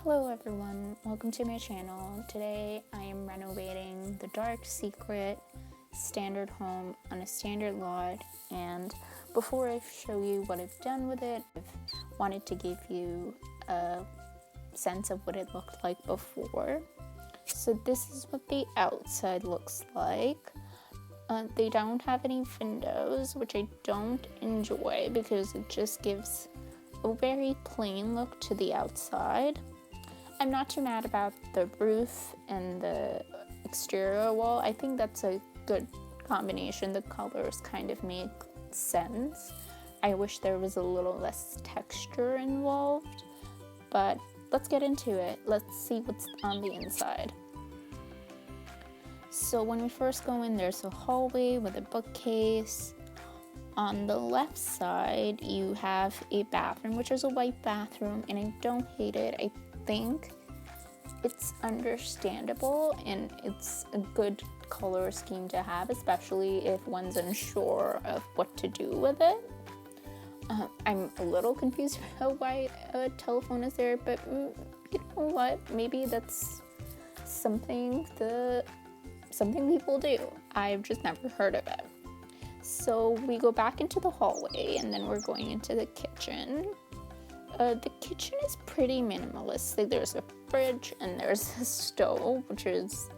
Hello everyone, welcome to my channel. Today I am renovating the dark secret standard home on a standard lot, and before I show you what I've done with it, I've wanted to give you a sense of what it looked like before. So this is what the outside looks like. They don't have any windows, which I don't enjoy because it just gives a very plain look to the outside. I'm not too mad about the roof and the exterior wall. I think that's a good combination. The colors kind of make sense. I wish there was a little less texture involved, but let's get into it. Let's see what's on the inside. So when we first go in, there's a hallway with a bookcase. On the left side, you have a bathroom, which is a white bathroom, and I don't hate it. I think it's understandable and it's a good color scheme to have, especially if one's unsure of what to do with it. I'm a little confused about why a telephone is there, but you know what? Maybe that's something people do. I've just never heard of it. So we go back into the hallway and then we're going into the kitchen. The kitchen is pretty minimalistic. There's a fridge and there's a stove, which is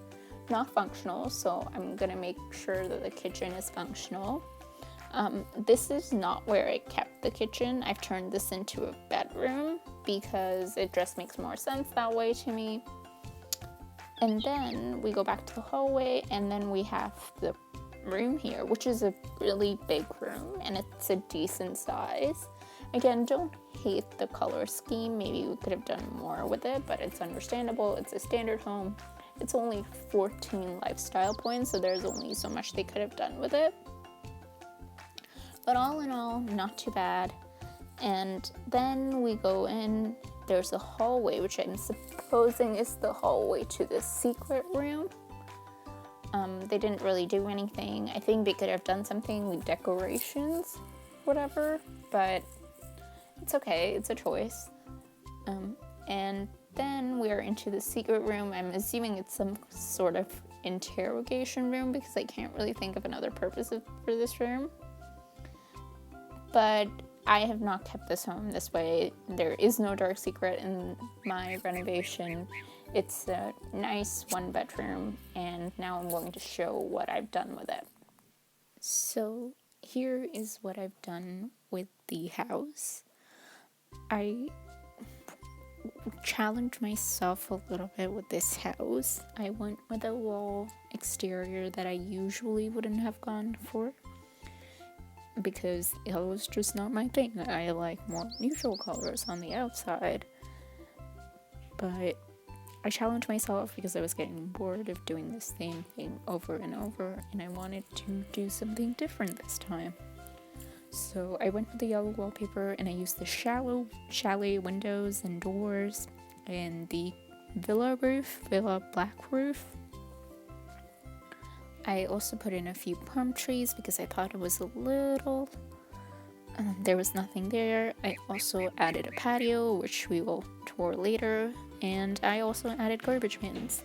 not functional, so I'm gonna make sure that the kitchen is functional. This is not where I kept the kitchen. I've turned this into a bedroom because it just makes more sense that way to me. And then we go back to the hallway and then we have the room here, which is a really big room and it's a decent size. Again, don't hate the color scheme. Maybe we could have done more with it, but it's understandable. It's a standard home. It's only 14 lifestyle points, so there's only so much they could have done with it. But all in all, not too bad. And then we go in, there's a hallway, which I'm supposing is the hallway to the secret room. They didn't really do anything. I think they could have done something with decorations, whatever, but it's okay, it's a choice. And then we're into the secret room. I'm assuming it's some sort of interrogation room because I can't really think of another purpose for this room. But I have not kept this home this way. There is no dark secret in my renovation. It's a nice one bedroom, and now I'm going to show what I've done with it. So here is what I've done with the house. I challenged myself a little bit with this house. I went with a wall exterior that I usually wouldn't have gone for because it was just not my thing. I like more neutral colors on the outside, but I challenged myself because I was getting bored of doing the same thing over and over, and I wanted to do something different this time. So I went with the yellow wallpaper and I used the chalet windows and doors and the villa black roof. I also put in a few palm trees because I thought it was a little, there was nothing there. I also added a patio, which we will tour later, and I also added garbage bins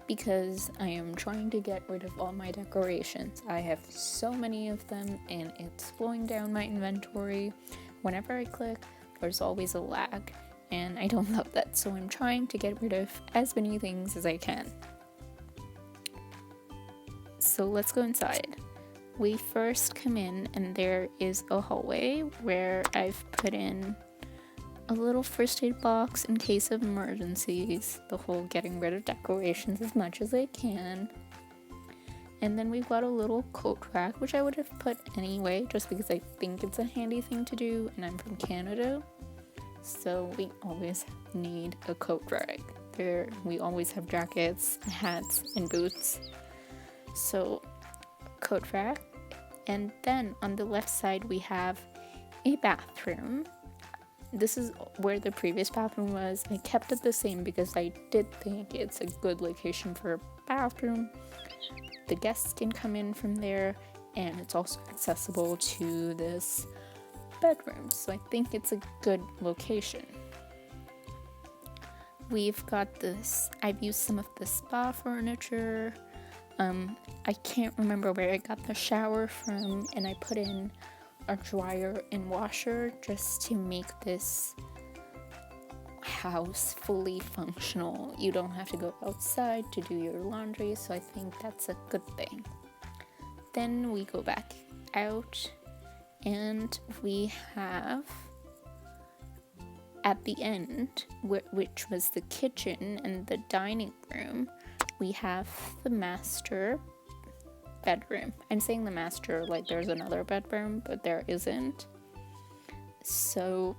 because I am trying to get rid of all my decorations. I have so many of them and it's slowing down my inventory. Whenever I click, there's always a lag, and I don't love that, so I'm trying to get rid of as many things as I can. So let's go inside. We first come in and there is a hallway where I've put in a little first aid box in case of emergencies, the whole getting rid of decorations as much as I can. And then we've got a little coat rack, which I would have put anyway, just because I think it's a handy thing to do, and I'm from Canada, so we always need a coat rack. We always have jackets, hats, and boots. So, coat rack. And then on the left side we have a bathroom. This is where the previous bathroom was. I kept it the same because I did think it's a good location for a bathroom. The guests can come in from there, and it's also accessible to this bedroom, so I think it's a good location. we've got this, I've used some of the spa furniture. I can't remember where I got the shower from, and I put in a dryer and washer just to make this house fully functional. You don't have to go outside to do your laundry, so I think that's a good thing. Then we go back out, and we have at the end, which was the kitchen and the dining room, we have the master bedroom. I'm saying the master like there's another bedroom, but there isn't. So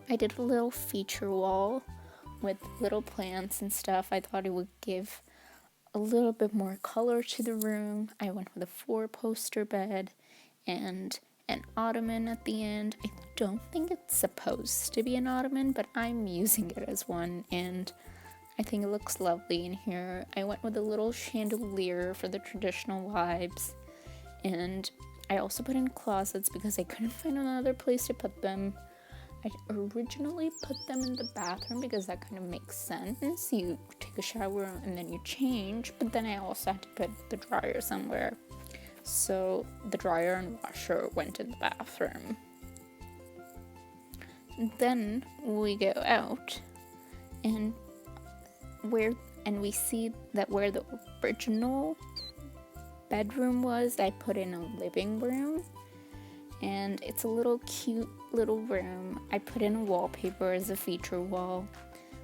I did a little feature wall with little plants and stuff. I thought it would give a little bit more color to the room. I went with a 4-poster bed and an ottoman at the end. I don't think it's supposed to be an ottoman, but I'm using it as one, and I think it looks lovely in here. I went with a little chandelier for the traditional vibes, and I also put in closets because I couldn't find another place to put them. I originally put them in the bathroom because that kind of makes sense. You take a shower and then you change, but then I also had to put the dryer somewhere. So the dryer and washer went in the bathroom. Then we go out and we see that where the original bedroom was, I put in a living room, and it's a little cute little room. I put in a wallpaper as a feature wall,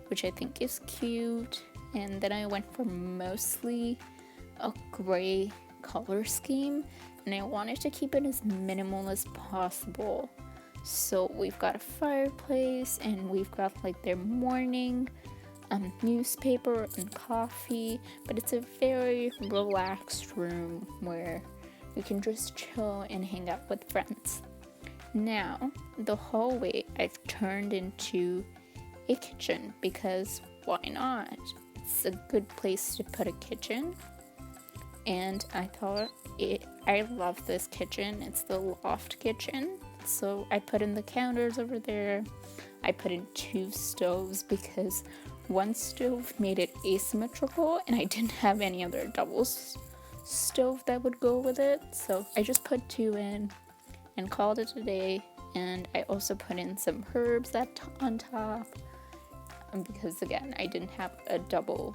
which I think is cute, and then I went for mostly a gray color scheme, and I wanted to keep it as minimal as possible. So we've got a fireplace, and we've got like their morning newspaper and coffee, but it's a very relaxed room where you can just chill and hang out with friends. Now, the hallway I've turned into a kitchen because why not? It's a good place to put a kitchen. And I thought I love this kitchen. It's the loft kitchen. So I put in the counters over there. I put in 2 stoves because one stove made it asymmetrical and I didn't have any other double stove that would go with it. So I just put 2 in and called it a day. And I also put in some herbs on top because again, I didn't have a double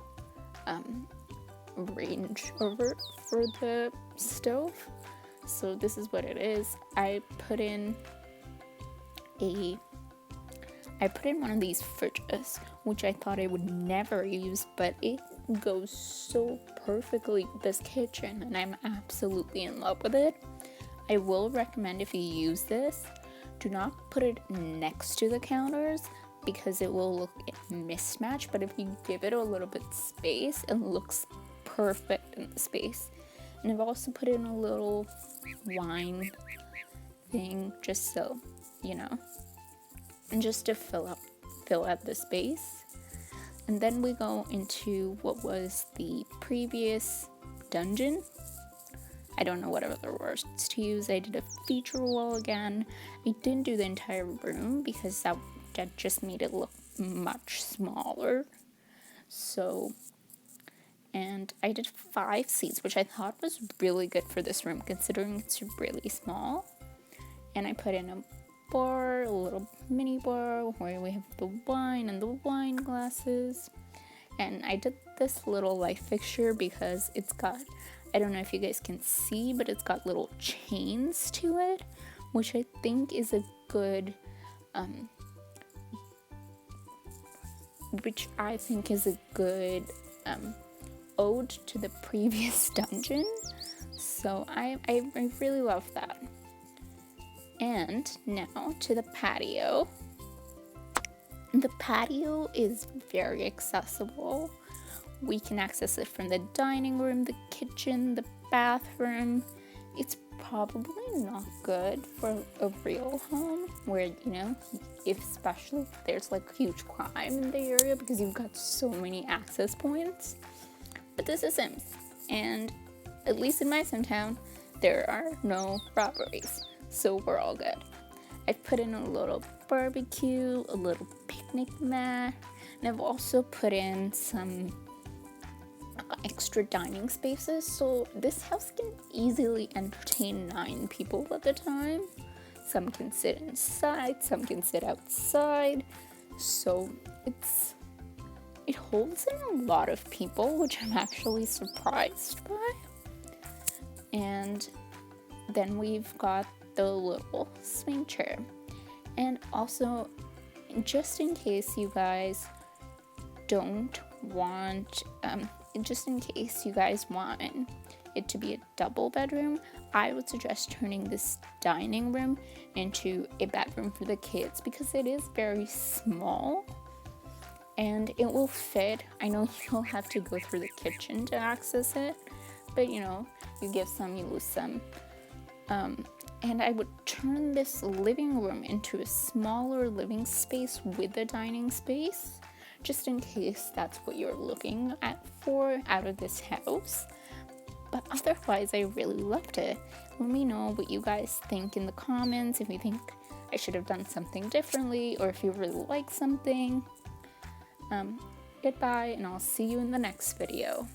range over for the stove. So this is what it is. I put in one of these fridges, which I thought I would never use, but it goes so perfectly with this kitchen, and I'm absolutely in love with it. I will recommend if you use this, do not put it next to the counters because it will look mismatched, but if you give it a little bit space, it looks perfect in the space. And I've also put in a little wine thing just so, you know, and just to fill out the space. And then we go into what was the previous dungeon. I don't know what other words to use. I did a feature wall again. I didn't do the entire room because that just made it look much smaller. So, and I did 5 seats, which I thought was really good for this room considering it's really small. And I put in a bar, a little mini bar where we have the wine and the wine glasses. And I did this little light fixture because it's got, I don't know if you guys can see, but it's got little chains to it, which I think is a good, ode to the previous dungeon. So I really love that. And now to the patio. The patio is very accessible. We can access it from the dining room, the kitchen, the bathroom. It's probably not good for a real home where, you know, especially if there's like huge crime in the area because you've got so many access points. But this is Sims, and at least in my Sim town, there are no robberies, so we're all good. I've put in a little barbecue, a little picnic mat, And I've also put in some extra dining spaces, so this house can easily entertain 9 people at a time. Some can sit inside, some can sit outside, so it holds in a lot of people, which I'm actually surprised by. And then we've got the little swing chair. And also, just in case you guys don't want, just in case you guys want it to be a double bedroom, I would suggest turning this dining room into a bedroom for the kids because it is very small and it will fit. I know you'll have to go through the kitchen to access it, but you know, you give some, you lose some. And I would turn this living room into a smaller living space with a dining space, just in case that's what you're looking for out of this house. But otherwise, I really loved it. Let me know what you guys think in the comments, if you think I should have done something differently, or if you really like something. Goodbye, and I'll see you in the next video.